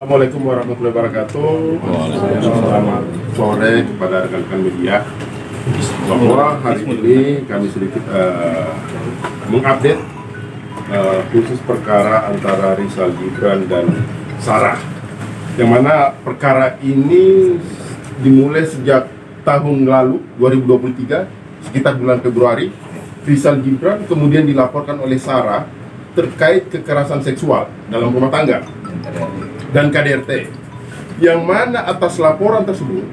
Assalamualaikum warahmatullahi wabarakatuh. Selamat sore kepada rekan-rekan media. Bahwa hari ini kami sedikit mengupdate khusus perkara antara Rizal Gibran dan Sarah, yang mana perkara ini dimulai sejak tahun lalu 2023 sekitar bulan Februari. Rizal Gibran kemudian dilaporkan oleh Sarah terkait kekerasan seksual dalam rumah tangga dan KDRT, yang mana atas laporan tersebut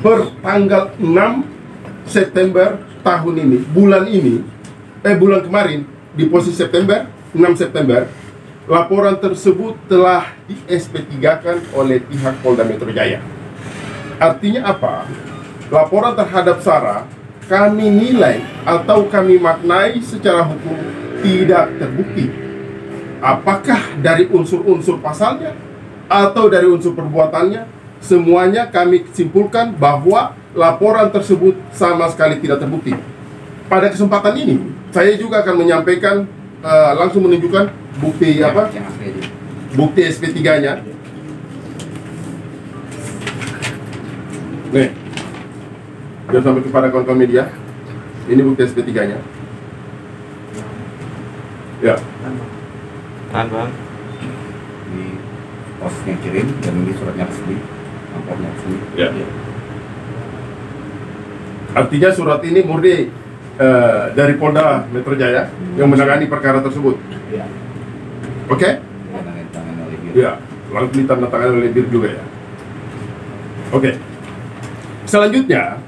per tanggal 6 September tahun ini, bulan kemarin, di posisi September, 6 September, laporan tersebut telah di SP3-kan oleh pihak Polda Metro Jaya. Artinya apa? Laporan terhadap Sarah kami nilai atau kami maknai secara hukum tidak terbukti. Apakah dari unsur-unsur pasalnya atau dari unsur perbuatannya, semuanya kami simpulkan bahwa laporan tersebut sama sekali tidak terbukti. Pada kesempatan ini, saya juga akan menyampaikan langsung menunjukkan bukti bukti SP3-nya. Nih, sudah sampai kepada kawan-kawan media. Ini bukti SP3-nya. Ya. Tahan bang. Ini posnya kirim dan ini suratnya resmi, amplopnya resmi. Ya. Artinya surat ini murni dari Polda Metro Jaya yang menangani perkara tersebut. Ya. Oke? Ditandatangani oleh BIR. Ya, langsung ditandatangani oleh BIR juga ya. Oke. Selanjutnya,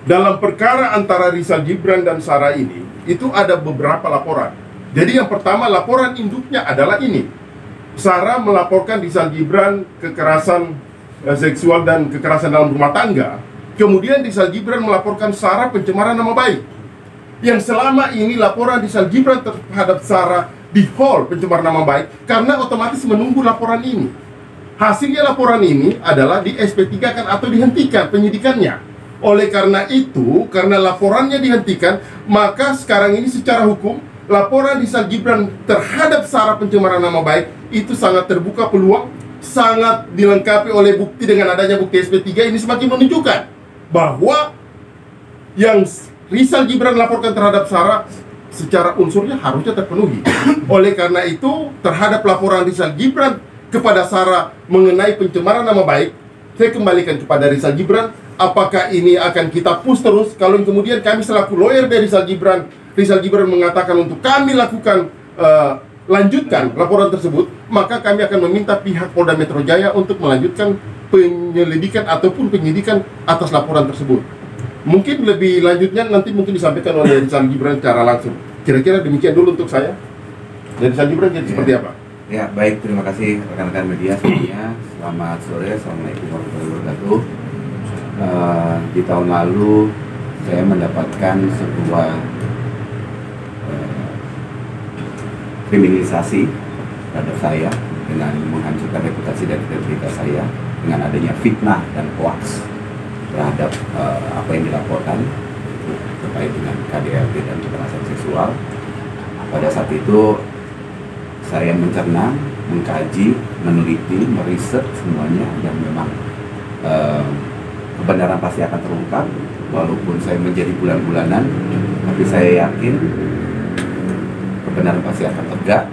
dalam perkara antara Rizal Gibran dan Sarah ini, itu ada beberapa laporan. Jadi yang pertama, laporan induknya adalah ini. Sarah melaporkan Rizal Gibran kekerasan seksual dan kekerasan dalam rumah tangga. Kemudian Rizal Gibran melaporkan Sarah pencemaran nama baik. Yang selama ini laporan Rizal Gibran terhadap Sarah di hold pencemaran nama baik karena otomatis menunggu laporan ini. Hasilnya laporan ini adalah di SP3-kan atau dihentikan penyidikannya. Oleh karena itu, karena laporannya dihentikan, maka sekarang ini secara hukum laporan Rizal Gibran terhadap Sarah pencemaran nama baik itu sangat terbuka peluang, sangat dilengkapi oleh bukti. Dengan adanya bukti SP3 ini semakin menunjukkan bahwa yang Rizal Gibran laporkan terhadap Sarah secara unsurnya harusnya terpenuhi. Oleh karena itu, terhadap laporan Rizal Gibran kepada Sarah mengenai pencemaran nama baik, saya kembalikan kepada Rizal Gibran. Apakah ini akan kita push terus? Kalau kemudian kami selaku lawyer dari Rizal Gibran mengatakan untuk kami lakukan lanjutkan laporan tersebut, maka kami akan meminta pihak Polda Metro Jaya untuk melanjutkan penyelidikan ataupun penyidikan atas laporan tersebut. Mungkin lebih lanjutnya nanti mungkin disampaikan oleh Rizal Gibran secara langsung. Kira-kira demikian dulu untuk saya. Dan Rizal Gibran jadi seperti apa? Ya, baik, terima kasih rekan-rekan media semuanya. Selamat sore, assalamualaikum warahmatullahi wabarakatuh. Di tahun lalu saya mendapatkan sebuah kriminalisasi terhadap saya dengan menghancurkan reputasi dan kredibilitas saya dengan adanya fitnah dan hoax terhadap apa yang dilaporkan terkait dengan KDRT dan kekerasan seksual. Pada saat itu saya mencerna, mengkaji, meneliti, meriset semuanya, dan memang kebenaran pasti akan terungkap. Walaupun saya menjadi bulan-bulanan, tapi saya yakin kebenaran pasti akan tegak.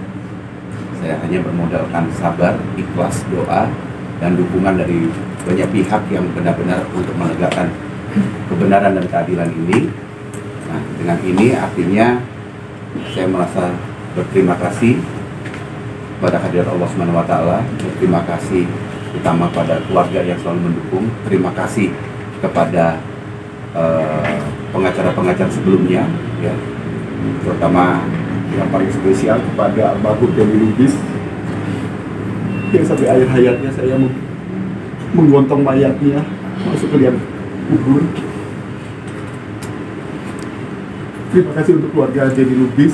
Saya hanya bermodalkan sabar, ikhlas, doa, dan dukungan dari banyak pihak yang benar-benar untuk menegakkan kebenaran dan keadilan ini. Nah, dengan ini artinya saya merasa berterima kasih pada hadirat Allah Subhanahu wa Ta'ala, berterima kasih utama pada keluarga yang selalu mendukung, terima kasih kepada pengacara-pengacara sebelumnya, ya, terutama yang paling spesial kepada almarhum Denny Lubis yang sampai akhir hayatnya saya menggontong mayatnya masuk ke liang kubur. Terima kasih untuk keluarga Denny Lubis.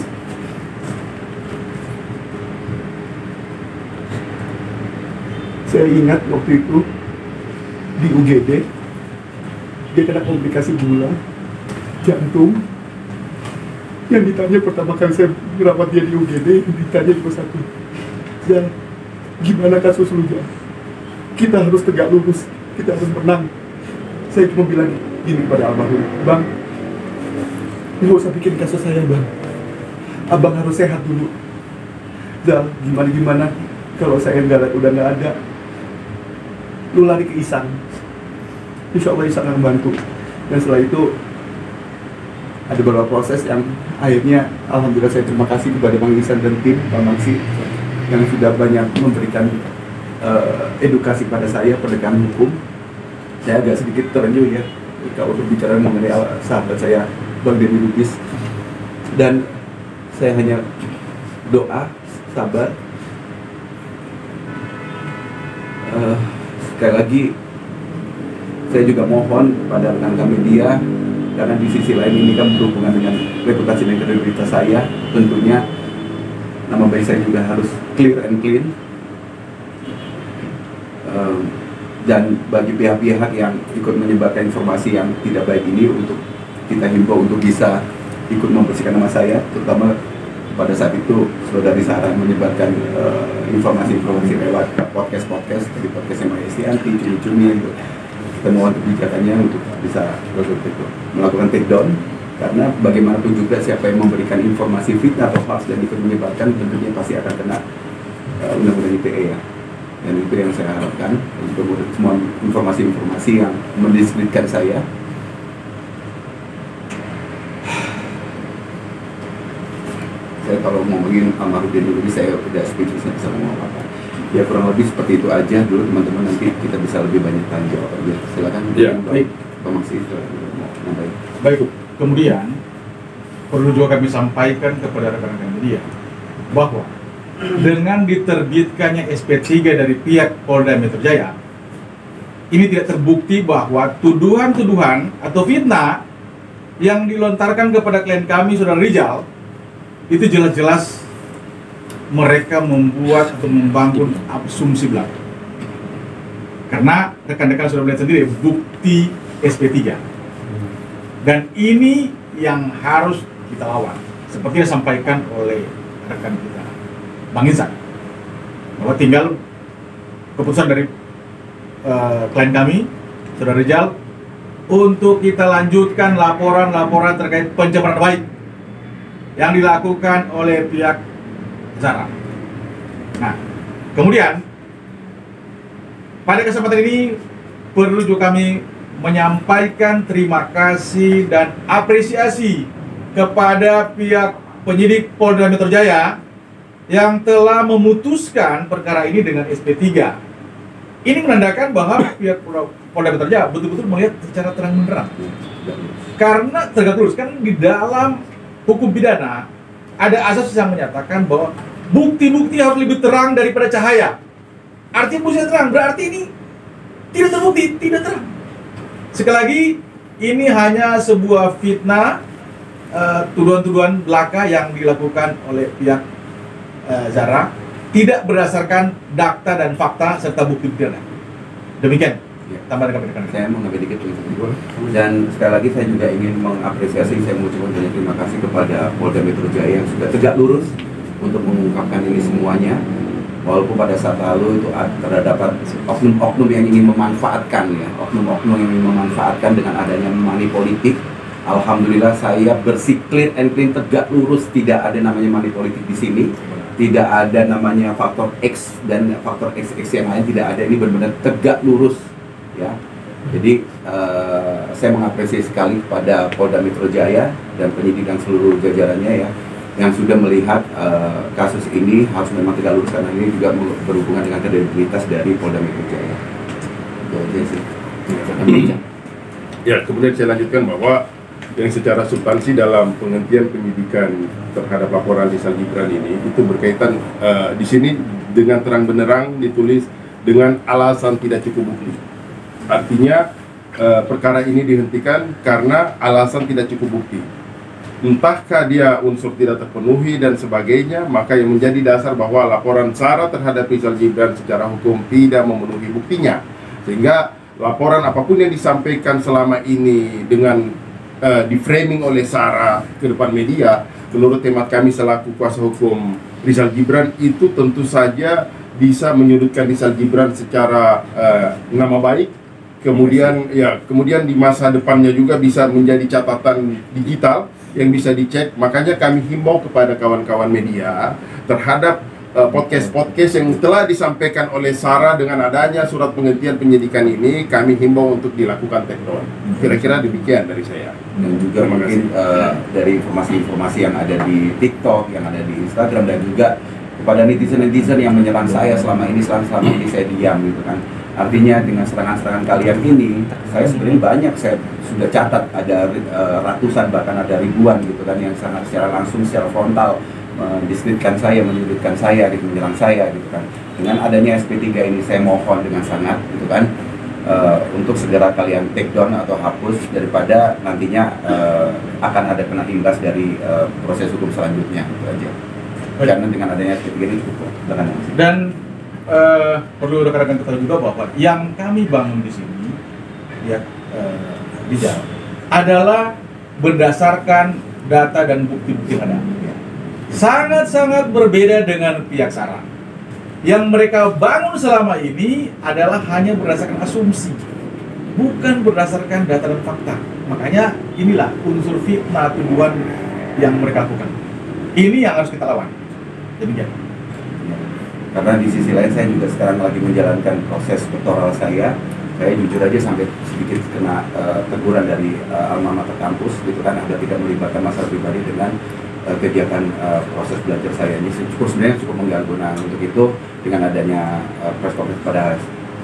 Saya ingat waktu itu di UGD dia kena komplikasi gula jantung. Yang ditanya pertama kali saya merawat dia di UGD, ditanya cuma satu, "Ya, gimana kasus lu, Bang? Kita harus tegak lurus, kita harus menang. Saya cuma bilang gini pada almarhum, Bang, nggak usah bikin kasus saya, Bang. Abang harus sehat dulu. Zal, gimana kalau saya udah nggak ada, lu lari ke Isan. Insya Allah Isan akan bantu. Dan setelah itu ada beberapa proses yang akhirnya alhamdulillah saya terima kasih kepada Bang Isan dan tim Pak Maksi yang sudah banyak memberikan edukasi pada saya penegakan hukum. Saya agak sedikit terenyuh ya kalau berbicara mengenai sahabat saya Bang Denny Lubis, dan saya hanya doa sabar. Sekali lagi saya juga mohon pada rekan-rekan media, karena di sisi lain ini kan berhubungan dengan reputasi dan kredibilitas saya, tentunya nama baik saya juga harus clear and clean. Dan bagi pihak-pihak yang ikut menyebarkan informasi yang tidak baik ini, untuk kita himbau untuk bisa ikut membersihkan nama saya, terutama pada saat itu saudari Sarah menyebarkan informasi-informasi lewat podcast dari podcastnya Mbak Estianti, cumi-cumi itu. Kita mohon kebijakannya untuk bisa melakukan take down, karena bagaimanapun juga siapa yang memberikan informasi fitnah atau hoax dan ikut menyebarkan tentunya pasti akan kena undang-undang ITE ya. Dan itu yang saya harapkan untuk semua informasi-informasi yang mendiskreditkan saya. Saya kalau ngomongin almarhum Denny Lubis saya udah speechless, nggak bisa ngomong apa-apa. Ya kurang lebih seperti itu aja dulu teman-teman, nanti kita bisa lebih banyak tanya jawab aja. Silakan. Ya, baik. Pak Maksi. Baik, kemudian perlu juga kami sampaikan kepada rekan-rekan media bahwa dengan diterbitkannya SP3 dari pihak Polda Metro Jaya, ini tidak terbukti bahwa tuduhan-tuduhan atau fitnah yang dilontarkan kepada klien kami, Saudara Rizal, itu jelas-jelas mereka membuat atau membangun asumsi belaka. Karena rekan-rekan sudah melihat sendiri bukti SP3. Dan ini yang harus kita lawan, seperti yang disampaikan oleh rekan kita Bang Insan, bahwa tinggal keputusan dari klien kami, Saudara Rizal, untuk kita lanjutkan laporan-laporan terkait pencemaran baik yang dilakukan oleh pihak Zara. Nah, kemudian pada kesempatan ini perlu juga kami menyampaikan terima kasih dan apresiasi kepada pihak penyidik Polda Metro Jaya yang telah memutuskan perkara ini dengan SP3. Ini menandakan bahwa pihak Polda Metro Jaya betul-betul melihat secara terang benderang. Karena tegak lurus, kan di dalam hukum pidana ada asas yang menyatakan bahwa bukti-bukti harus lebih terang daripada cahaya. Artinya bukti terang, berarti ini tidak terbukti, tidak terang. Sekali lagi, ini hanya sebuah fitnah, tuduhan-tuduhan belaka yang dilakukan oleh pihak Zara, tidak berdasarkan data dan fakta serta bukti pidana. Demikian. Tambah rekan-rekan. Saya mau ngambil dikit dan sekali lagi saya juga ingin mengapresiasi, saya mengucapkan banyak terima kasih kepada Polda Metro Jaya yang sudah tegak lurus untuk mengungkapkan ini semuanya, walaupun pada saat lalu itu terdapat oknum-oknum yang ingin memanfaatkan ya, oknum-oknum yang ingin memanfaatkan dengan adanya money politik. Alhamdulillah saya bersih, clean and clean, tegak lurus, tidak ada namanya money politik di sini, tidak ada namanya faktor X dan faktor XX yang lain, tidak ada. Ini benar-benar tegak lurus ya. Jadi saya mengapresiasi sekali kepada Polda Metro Jaya dan penyidik dan seluruh jajarannya ya, yang sudah melihat kasus ini harus memang tegak lurus, karena ini juga berhubungan dengan kredibilitas dari Polda Metro Jaya. Itu aja sih. Ya, kemudian saya lanjutkan bahwa yang secara substansi dalam penghentian penyidikan terhadap laporan Rizal Gibran ini itu berkaitan di sini dengan terang benderang ditulis dengan alasan tidak cukup bukti. Artinya perkara ini dihentikan karena alasan tidak cukup bukti. Entahkah dia unsur tidak terpenuhi dan sebagainya, maka yang menjadi dasar bahwa laporan Sarah terhadap Rizal Gibran secara hukum tidak memenuhi buktinya. Sehingga laporan apapun yang disampaikan selama ini dengan di-framing oleh Sarah ke depan media, menurut hemat kami selaku kuasa hukum Rizal Gibran, itu tentu saja bisa menyudutkan Rizal Gibran secara nama baik, kemudian di masa depannya juga bisa menjadi catatan digital yang bisa dicek. Makanya kami himbau kepada kawan-kawan media terhadap podcast-podcast yang telah disampaikan oleh Sarah dengan adanya surat penghentian penyidikan ini, kami himbau untuk dilakukan take down. Kira-kira demikian dari saya. Dan juga mungkin dari informasi-informasi yang ada di TikTok, yang ada di Instagram, dan juga kepada netizen-netizen yang menyerang saya selama ini saya diam gitu kan. Artinya dengan serangan-serangan kalian ini, saya sebenarnya banyak, saya sudah catat ada ratusan bahkan ada ribuan gitu kan, yang sangat secara langsung, secara frontal mendiskreditkan saya, menyudutkan saya, gitu, menyerang saya gitu kan. Dengan adanya SP3 ini saya mohon dengan sangat gitu kan, untuk segera kalian take down atau hapus, daripada nantinya akan ada kena imbas dari proses hukum selanjutnya gitu aja. Karena dengan adanya SP3 ini cukup. Dan perlu rekan-rekan ketahui juga bahwa yang kami bangun di sini ya di Jawa adalah berdasarkan data dan bukti-bukti yang ada. Sangat-sangat berbeda dengan pihak Sarah. Yang mereka bangun selama ini adalah hanya berdasarkan asumsi, bukan berdasarkan data dan fakta. Makanya inilah unsur fitnah tuduhan yang mereka lakukan. Ini yang harus kita lawan. Demikian. Karena di sisi lain saya juga sekarang lagi menjalankan proses doktoral saya. Saya jujur aja sampai sedikit kena teguran dari alma mater kampus gitu kan, agar tidak melibatkan masalah pribadi dengan kegiatan proses belajar saya ini sebenarnya cukup mengganggu. Nah, untuk itu dengan adanya press conference pada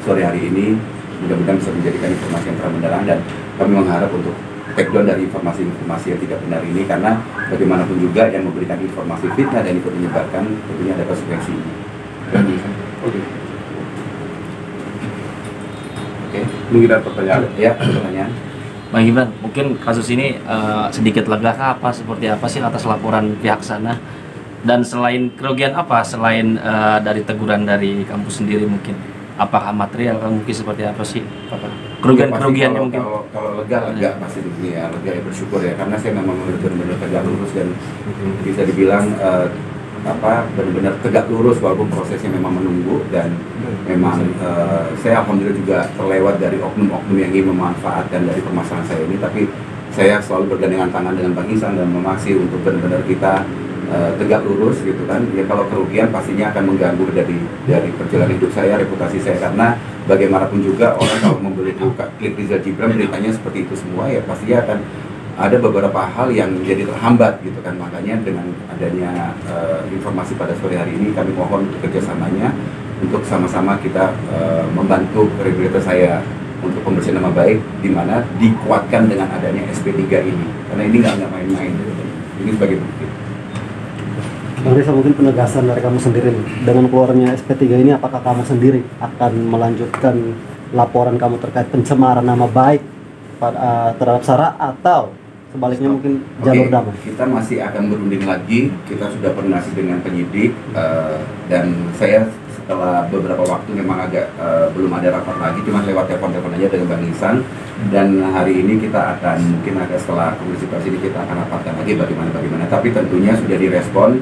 sore hari ini, mudah-mudahan bisa menjadikan informasi yang terang benderang, dan kami mengharap untuk take down dari informasi-informasi yang tidak benar ini, karena bagaimanapun juga yang memberikan informasi fitnah dan ikut menyebarkan tentunya ada konsekuensinya. Oke, Mungkin ada pertanyaan. Ya, pertanyaan. Bang Gibran, mungkin kasus ini sedikit lega apa seperti apa sih atas laporan pihak sana? Dan selain kerugian apa, selain dari teguran dari kampus sendiri mungkin? Apakah material mungkin seperti apa sih? Kerugian-kerugiannya mungkin? Kalau lega pasti ya, lega ya, bersyukur ya, karena saya memang benar-benar tegak lurus dan bisa dibilang benar-benar tegak lurus walaupun prosesnya memang menunggu, dan memang saya alhamdulillah juga terlewat dari oknum-oknum yang ingin memanfaatkan dari permasalahan saya ini, tapi saya selalu bergandengan tangan dengan Bang Ihsan dan Memaksi untuk benar-benar kita tegak lurus gitu kan. Ya kalau kerugian pastinya akan mengganggu dari perjalanan hidup saya, reputasi saya, karena bagaimanapun juga orang kalau membeli klik Rizal Gibran beritanya seperti itu semua, ya pastinya akan ada beberapa hal yang jadi terhambat gitu kan. Makanya dengan adanya informasi pada sore hari ini, kami mohon untuk kerjasamanya untuk sama-sama kita membantu kredibilitas saya untuk pembersihan nama baik, di mana dikuatkan dengan adanya SP3 ini, karena ini nggak main-main gitu. Ini sebagai bukti. Bang Rizal, mungkin penegasan dari kamu sendiri dengan keluarnya SP3 ini, apakah kamu sendiri akan melanjutkan laporan kamu terkait pencemaran nama baik terhadap Sarah, atau sebaliknya mungkin jalur damai? Kita masih akan berunding lagi. Kita sudah koordinasi dengan penyidik, dan saya setelah beberapa waktu memang agak belum ada rapat lagi, cuma lewat telepon aja dengan Bang Ihsan. Dan hari ini kita akan mungkin agak setelah komisi pers ini kita akan rapatkan lagi bagaimana. Tapi tentunya sudah direspon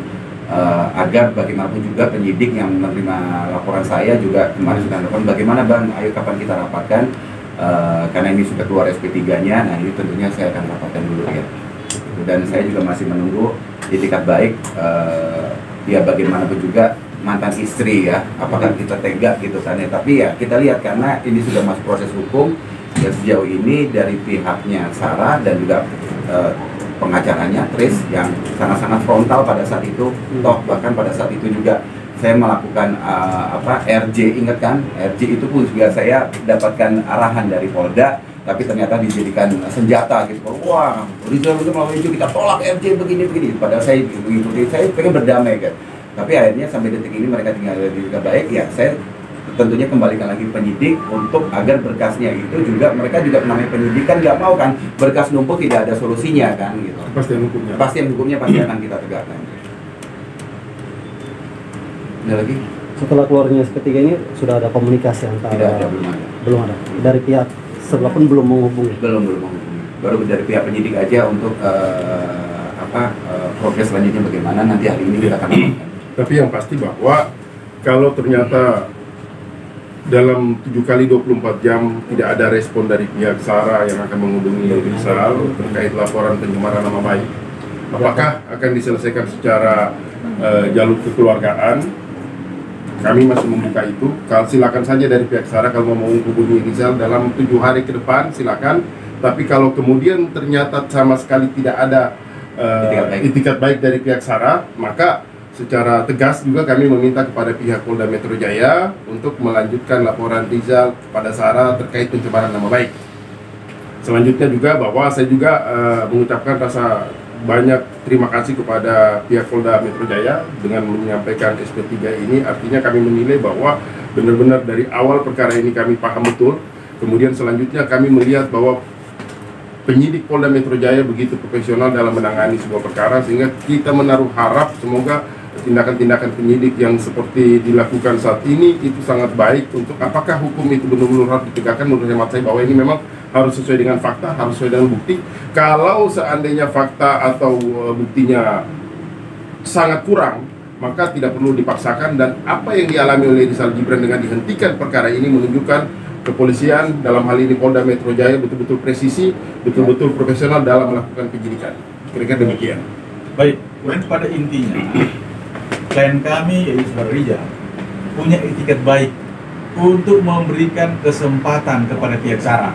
agar bagaimanapun juga penyidik yang menerima laporan saya juga kemarin sudah telepon, bagaimana Bang, ayo kapan kita rapatkan, karena ini sudah keluar SP3-nya. Nah ini tentunya saya akan rapatkan dulu ya. Dan saya juga masih menunggu itikat baik, ya bagaimanapun juga mantan istri ya, apakah kita tega gitu kan ya. Tapi ya kita lihat, karena ini sudah masuk proses hukum, dan sejauh ini dari pihaknya Sarah dan juga pengacaranya Tris yang sangat-sangat frontal pada saat itu. Toh bahkan pada saat itu juga saya melakukan RJ, ingat kan? RJ itu pun juga saya dapatkan arahan dari Polda, tapi ternyata dijadikan senjata gitu. Wah, Rizal itu melalui itu kita tolak RJ begini. Padahal saya pengen berdamai kan. Tapi akhirnya sampai detik ini mereka tinggal juga baik ya. Saya tentunya kembalikan lagi penyidik untuk agar berkasnya itu juga, mereka juga namanya penyidik kan nggak mau kan berkas numpuk tidak ada solusinya kan gitu. Pastian hukumnya pasti akan kita tegakkan. Ada lagi? Setelah keluarnya SP3 ini sudah ada komunikasi antara? Tidak ada, belum ada. Dari pihak sebelah pun belum menghubungi? Belum menghubungi. Baru dari pihak penyidik aja untuk progres selanjutnya bagaimana, nanti hari ini kita akan lakukan. Tapi yang pasti bahwa kalau ternyata dalam 7 kali 24 jam tidak ada respon dari pihak Sarah yang akan menghubungi Rizal terkait laporan pencemaran nama baik, apakah akan diselesaikan secara jalur kekeluargaan? Kami masih membuka itu. Kalau silakan saja dari pihak Sarah kalau mau menghubungi Rizal dalam 7 hari ke depan silakan. Tapi kalau kemudian ternyata sama sekali tidak ada itikat baik dari pihak Sarah, maka secara tegas juga kami meminta kepada pihak Polda Metro Jaya untuk melanjutkan laporan Rizal kepada Sarah terkait pencemaran nama baik. Selanjutnya juga bahwa saya juga mengucapkan rasa banyak terima kasih kepada pihak Polda Metro Jaya dengan menyampaikan SP3 ini. Artinya kami menilai bahwa benar-benar dari awal perkara ini kami paham betul. Kemudian selanjutnya kami melihat bahwa penyidik Polda Metro Jaya begitu profesional dalam menangani sebuah perkara, sehingga kita menaruh harap semoga tindakan-tindakan penyidik yang seperti dilakukan saat ini itu sangat baik untuk apakah hukum itu benar-benar harus ditegakkan. Menurut hemat saya bahwa ini memang harus sesuai dengan fakta, harus sesuai dengan bukti. Kalau seandainya fakta atau buktinya sangat kurang, maka tidak perlu dipaksakan, dan apa yang dialami oleh Rizal Gibran dengan dihentikan perkara ini menunjukkan kepolisian dalam hal ini Polda Metro Jaya betul-betul presisi, betul-betul profesional dalam melakukan penyidikan. Kira-kira demikian. Baik, pada intinya klien kami yaitu Saudara Rizal punya etiket baik untuk memberikan kesempatan kepada pihak Sarah.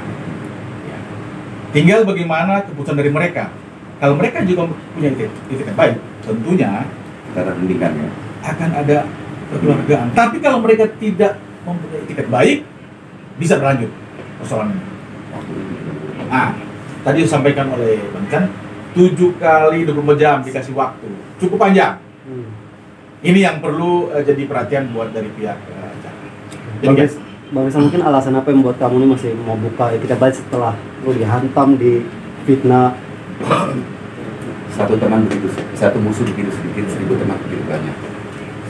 Tinggal bagaimana keputusan dari mereka. Kalau mereka juga punya etiket baik, tentunya Kita hentikan ya. akan ada kekeluargaan. Tapi kalau mereka tidak mempunyai etiket baik, bisa berlanjut persoalan ini. Nah, tadi disampaikan oleh Bang Chan, 7 kali 24 jam dikasih waktu, cukup panjang. Ini yang perlu jadi perhatian buat dari pihak Bang Rizal, mungkin alasan apa yang membuat kamu ini masih mau buka etiket baik setelah lu dihantam, di fitnah? Satu teman begitu, satu musuh begitu sedikit, 1000 teman begitu banyak.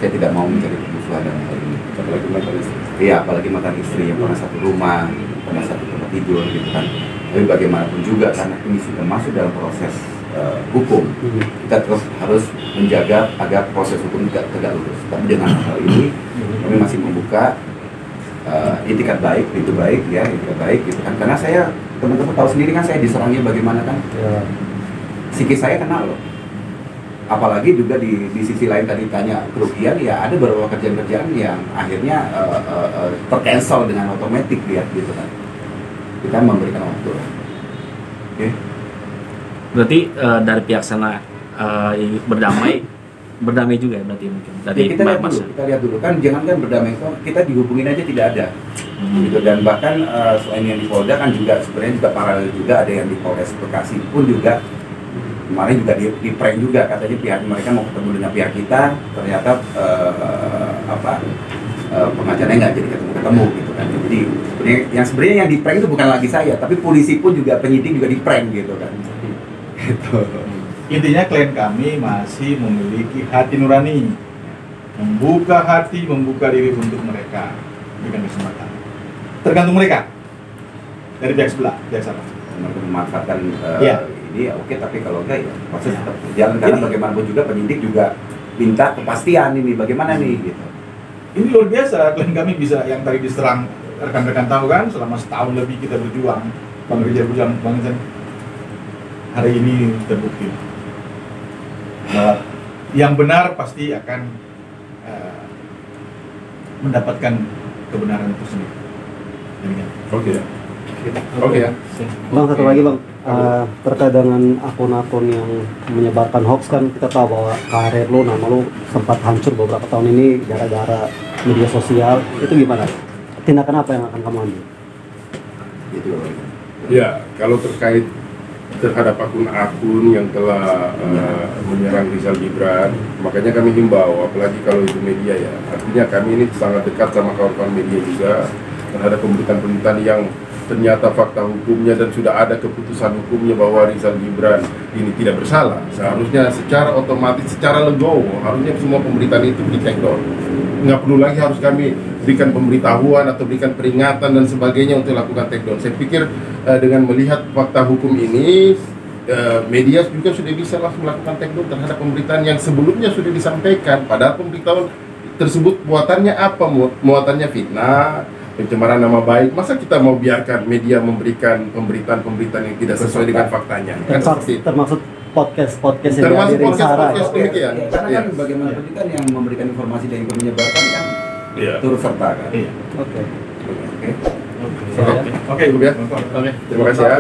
Saya tidak mau mencari permusuhan dalam hal ini. Apalagi mantan istri. Iya, apalagi mantan istri yang pernah satu rumah, pernah satu tempat tidur gitu kan. Tapi bagaimanapun juga karena ini sudah masuk dalam proses hukum, kita terus harus menjaga agar proses hukum tidak tegak lurus. Tapi dengan hal ini kami masih membuka itikat baik, itu baik ya, itikat baik gitu kan. Karena saya, teman-teman tahu sendiri kan saya diserangnya bagaimana kan. Psikis saya kena loh. Apalagi juga di sisi lain tadi tanya kerugian, ya ada beberapa kerjaan-kerjaan yang akhirnya tercancel dengan otomatis ya gitu kan. Kita memberikan waktu. Oke. Berarti dari pihak sana berdamai juga ya berarti mungkin dari Ya, kita lihat dulu kan, jangan kan berdamai kok, kita dihubungin aja tidak ada. Gitu. Dan bahkan selain yang di Polda kan juga sebenarnya juga paralel juga ada yang di Polres Bekasi pun juga kemarin juga di prank juga, katanya pihak mereka mau ketemu dengan pihak kita, ternyata pengacaranya nggak jadi ketemu gitu kan. Jadi sebenarnya yang di prank itu bukan lagi saya, tapi polisi pun juga, penyidik juga di prank gitu kan. Gitu. Intinya klien kami masih memiliki hati nurani, membuka hati, membuka diri untuk mereka, berikan kesempatan. Tergantung mereka dari pihak sebelah, pihak sana. Mereka memanfaatkan ini ya oke, tapi kalau enggak ya proses tetap berjalan, karena bagaimanapun juga penyidik juga minta kepastian ini bagaimana nih gitu. Ini luar biasa, klien kami bisa, yang tadi diserang rekan-rekan tahu kan, selama setahun lebih kita berjuang, Bang Rizal berjuang, Bang Rizal, hari ini terbukti. Yang benar pasti akan mendapatkan kebenaran itu sendiri. Oke ya. Oke ya. Bang, satu lagi Bang, terkait dengan akun-akun yang menyebarkan hoax, kan kita tahu bahwa karir lu, nama lu sempat hancur beberapa tahun ini gara-gara media sosial. Itu gimana? Tindakan apa yang akan kamu ambil? Gitu. Ya, kalau terkait terhadap akun-akun yang telah menyerang Rizal Gibran, makanya kami himbau, apalagi kalau itu media ya, artinya kami ini sangat dekat sama kawan-kawan media juga terhadap pemberitaan-pemberitaan yang ternyata fakta hukumnya dan sudah ada keputusan hukumnya bahwa Rizal Gibran ini tidak bersalah. Seharusnya secara otomatis, secara legowo, harusnya semua pemberitaan itu di take down. Nggak perlu lagi harus kami berikan pemberitahuan atau berikan peringatan dan sebagainya untuk lakukan take down. Saya pikir dengan melihat fakta hukum ini, media juga sudah bisa langsung melakukan take down terhadap pemberitaan yang sebelumnya sudah disampaikan. Padahal pemberitahuan tersebut muatannya apa? Muatannya fitnah, pencemaran nama baik. Masa kita mau biarkan media memberikan pemberitaan-pemberitaan yang tidak sesuai dengan faktanya? Kan seperti itu. Termasuk podcast yang Termasuk dihadirin Sarah. podcast demikian. Ya, karena Iya. kan bagaimana kan yang memberikan informasi dan yang menyebarkan kan Iya. turut serta kan. Iya. Oke. Oke. Oke, Oke, Bu. ya. Oke. Terima kasih ya.